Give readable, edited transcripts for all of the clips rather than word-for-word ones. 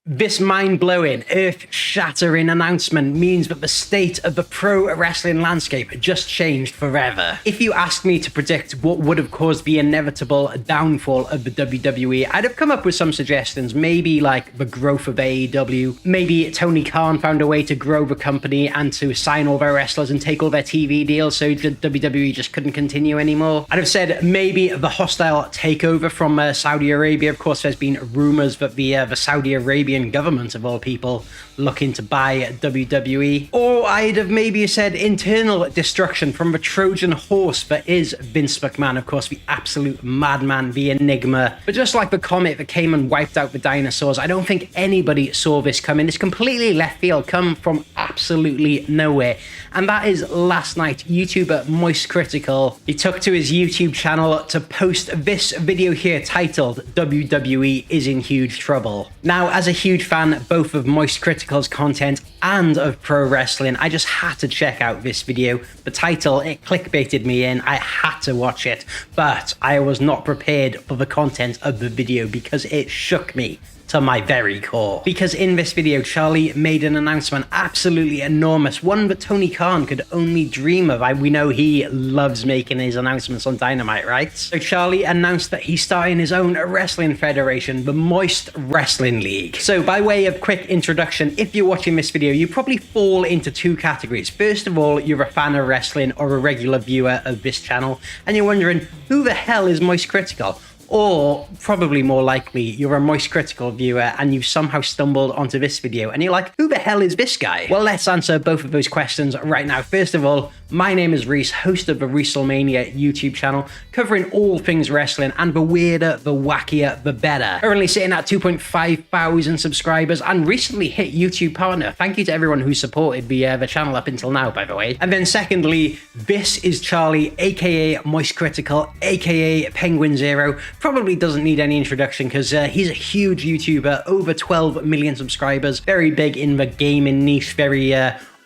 This mind-blowing, earth-shattering announcement means that the state of the pro wrestling landscape just changed forever. If you asked me to predict what would have caused the inevitable downfall of the WWE, I'd have come up with some suggestions, maybe like the growth of AEW, maybe Tony Khan found a way to grow the company and to sign all their wrestlers and take all their TV deals so the WWE just couldn't continue anymore. I'd have said maybe the hostile takeover from Saudi Arabia. Of course, there's been rumors that the Saudi Arabian government of all people looking to buy WWE. Or I'd have maybe said internal destruction from the Trojan horse that is Vince McMahon, of course, the absolute madman, the enigma. But just like the comet that came and wiped out the dinosaurs, I don't think anybody saw this coming. This completely left field, come from absolutely nowhere. And that is last night, YouTuber Moist Critikal. He took to his YouTube channel to post this video here titled WWE is in huge trouble. Now, as a huge fan both of Moist Critical's content and of pro wrestling, I just had to check out this video. The title, it clickbaited me in. I had to watch it, but I was not prepared for the content of the video because it shook me to my very core. Because in this video, Charlie made an announcement absolutely enormous, one that Tony Khan could only dream of. We know he loves making his announcements on Dynamite, right? So Charlie announced that he's starting his own wrestling federation, the Moist Wrestling League. So by way of quick introduction, if you're watching this video, you probably fall into two categories. First of all, you're a fan of wrestling or a regular viewer of this channel, and you're wondering, who the hell is Moist Critikal? Or, probably more likely, you're a Moist Critikal viewer and you've somehow stumbled onto this video and you're like, who the hell is this guy? Well, let's answer both of those questions right now. First of all, my name is Rhys, host of the RhystleMania YouTube channel, covering all things wrestling, and the weirder, the wackier, the better. Currently sitting at 2.5 thousand subscribers and recently hit YouTube partner. Thank you to everyone who supported the channel up until now, by the way. And then secondly, this is Charlie, aka Moist Critikal, aka Penguin Zero. Probably doesn't need any introduction because he's a huge YouTuber, over 12 million subscribers, very big in the gaming niche, very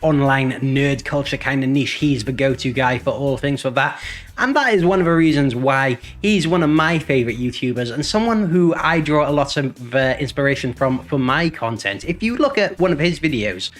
online nerd culture kind of niche. He's the go-to guy for all things for that. And that is one of the reasons why he's one of my favorite YouTubers and someone who I draw a lot of inspiration from for my content. If you look at one of his videos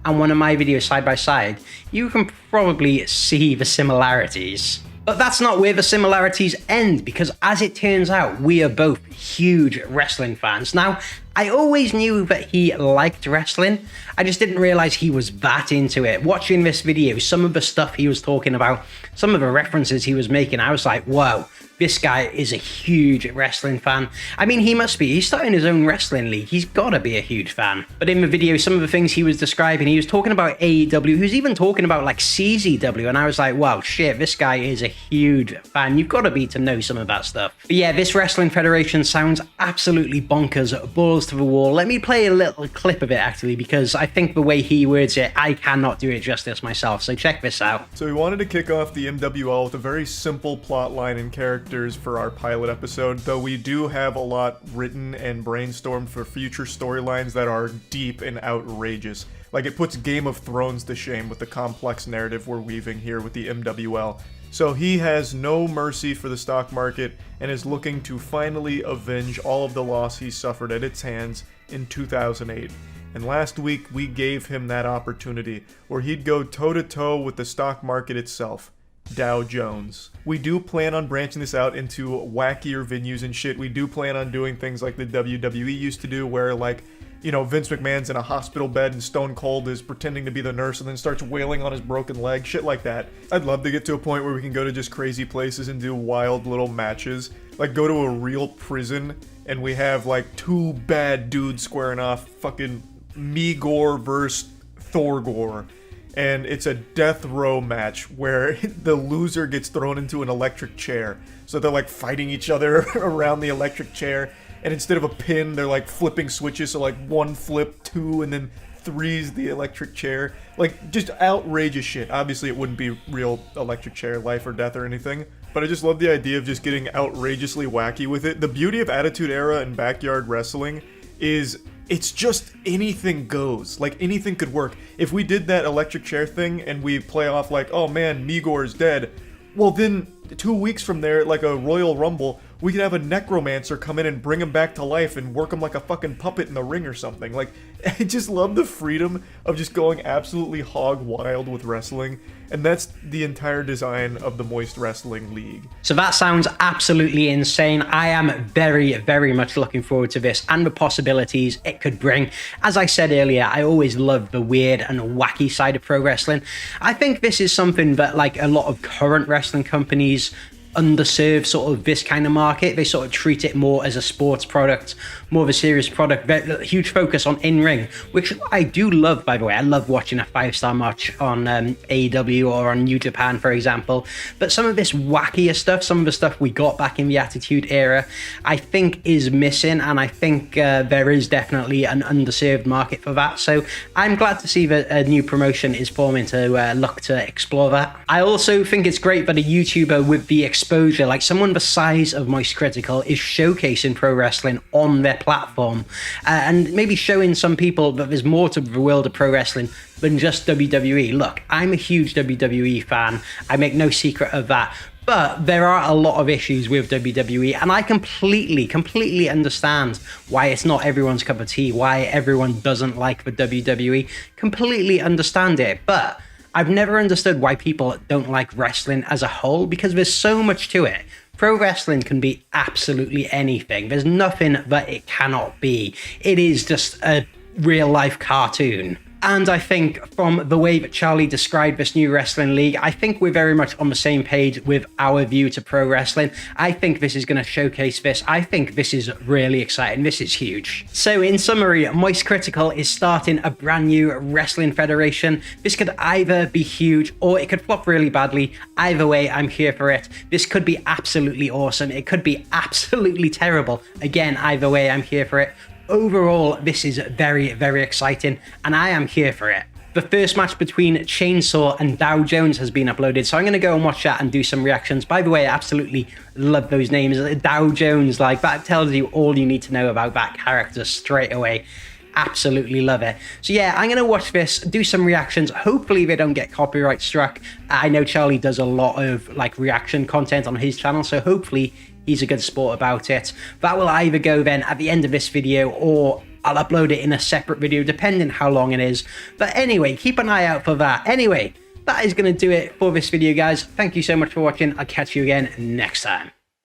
and one of my videos side by side, you can probably see the similarities. But that's not where the similarities end, because as it turns out, we are both huge wrestling fans. Now, I always knew that he liked wrestling. I just didn't realize he was that into it. Watching this video, some of the stuff he was talking about, some of the references he was making, I was like, whoa, this guy is a huge wrestling fan. I mean, he must be. He's starting his own wrestling league. He's got to be a huge fan. But in the video, some of the things he was describing, he was talking about AEW. He was even talking about like CZW. And I was like, wow, shit, this guy is a huge fan. You've got to be to know some of that stuff. But yeah, this wrestling federation sounds absolutely bonkers, balls to the wall. Let me play a little clip of it, actually, because I think the way he words it, I cannot do it justice myself. So check this out. So we wanted to kick off the MWL with a very simple plot line and characters for our pilot episode, though we do have a lot written and brainstormed for future storylines that are deep and outrageous. Like, it puts Game of Thrones to shame with the complex narrative we're weaving here with the MWL. So he has no mercy for the stock market and is looking to finally avenge all of the loss he suffered at its hands in 2008. And last week we gave him that opportunity where he'd go toe-to-toe with the stock market itself. Dow Jones. We do plan on branching this out into wackier venues and shit. We do plan on doing things like the WWE used to do, where, like, you know, Vince McMahon's in a hospital bed and Stone Cold is pretending to be the nurse and then starts wailing on his broken leg, shit like that. I'd love to get to a point where we can go to just crazy places and do wild little matches. Like, go to a real prison and we have, like, two bad dudes squaring off, fucking Megor versus Thorgor. And it's a death row match where the loser gets thrown into an electric chair. So they're like fighting each other around the electric chair. And instead of a pin, they're like flipping switches. So like 1 flip, 2, and then 3's the electric chair. Like, just outrageous shit. Obviously it wouldn't be real electric chair, life or death or anything. But I just love the idea of just getting outrageously wacky with it. The beauty of Attitude Era and backyard wrestling is it's just anything goes. Like, anything could work. If we did that electric chair thing and we play off like, oh man, Megor is dead, well then 2 weeks from there, like a Royal Rumble, We could have a necromancer come in and bring him back to life and work him like a fucking puppet in the ring or something. Like, I just love the freedom of just going absolutely hog wild with wrestling. And that's the entire design of the Moist Wrestling League. So that sounds absolutely insane. I am very, very much looking forward to this and the possibilities it could bring. As I said earlier, I always love the weird and wacky side of pro wrestling. I think this is something that like a lot of current wrestling companies underserve sort of this kind of market. They sort of treat it more as a sports product, more of a serious product, huge focus on in-ring, which I do love, by the way. I love watching a 5-star match on AEW or on New Japan, for example. But some of this wackier stuff, some of the stuff we got back in the Attitude Era, I think is missing, and I think there is definitely an underserved market for that. So I'm glad to see that a new promotion is forming to look to explore that. I also think it's great that a YouTuber with the exposure, like someone the size of Moist Critikal, is showcasing pro wrestling on their platform and maybe showing some people that there's more to the world of pro wrestling than just WWE. Look, I'm a huge WWE fan. I make no secret of that. But there are a lot of issues with WWE, and I completely understand why it's not everyone's cup of tea, why everyone doesn't like the WWE. Completely understand it, but I've never understood why people don't like wrestling as a whole, because there's so much to it. Pro wrestling can be absolutely anything. There's nothing that it cannot be. It is just a real life cartoon. And I think from the way that Charlie described this new wrestling league, I think we're very much on the same page with our view to pro wrestling. I think this is going to showcase this. I think this is really exciting. This is huge. So in summary, Moist Critikal is starting a brand new wrestling federation. This could either be huge or it could flop really badly. Either way, I'm here for it. This could be absolutely awesome. It could be absolutely terrible. Again, either way, I'm here for it. Overall, this is very, very exciting, and I am here for it. The first match between Chainsaw and Dow Jones has been uploaded, so I'm going to go and watch that and do some reactions. By the way, I absolutely love those names. Dow Jones, like, that tells you all you need to know about that character straight away. Absolutely love it. So yeah, I'm going to watch this, do some reactions. Hopefully they don't get copyright struck. I know Charlie does a lot of like reaction content on his channel, so hopefully he's a good sport about it. That will either go then at the end of this video, or I'll upload it in a separate video, depending how long it is. But anyway, keep an eye out for that. Anyway, that is going to do it for this video, guys. Thank you so much for watching. I'll catch you again next time.